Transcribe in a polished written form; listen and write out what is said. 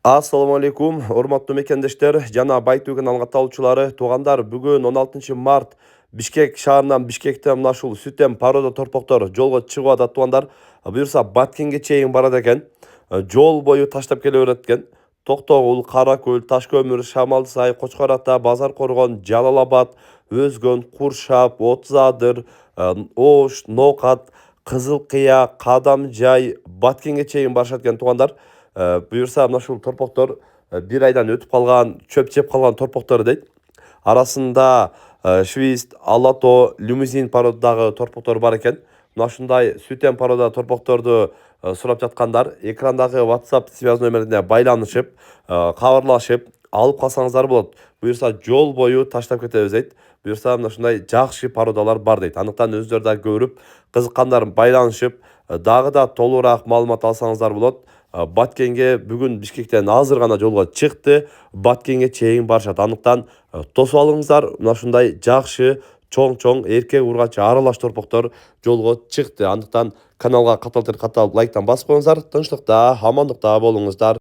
Assalamu alaikum, урматтуу мекендештер жана Байтуу каналга талчулары, туугандар, бүгүн 16 март Бишкек шаарынан Бишкектен мына ушул Сүтем порода торпоктор жолго чыгып атат туугандар. Буюрса Баткенге чейин барат экен. Жол бою таштап келе берет экен. Токтогул, Каракөл, Ташкөмүр, Шамал Сай, Кочкор Ата, Базар Коргон, Жалал Абад, Өзгөн, Куршап, Отуз Адыр, Ош, Нокат, Кызыл Кыя, Кадам Жай, Баткенге чейин барышат экен туугандар. Буюрса мына ушул торпоктор бир айдан өтүп калган, чөп жеп калган торпоктор дейт. Арасында Швист, Алато, Лимузин породадагы торпоктор бар экен. Мына ушундай Сүтем порода торпокторду сурап жаткандар экрандагы WhatsApp связь номерине байланышып, кабарлашып алып калсаңыздар болот. Буюрса жол бою таштап кетебиз дейт. Буюрса мына ушундай жакшы породалар бар дейт. Андыктан өздөрү да көрүп, кызыккандар байланышып, дагы да толугураак маалымат алсаңыздар болот. Баткенге бүгүн Бишкектен азыр гана жолго чыкты. Баткенге чейин барышат. Андыктан тосуп алыңыздар. Мына ушундай жакшы чоң эркек ургачы аралаш торпоктор жолго чыкты. Андыктан каналга катал лайктан басып коюңуздар. Тынчтыкта, амандыкта болуңуздар.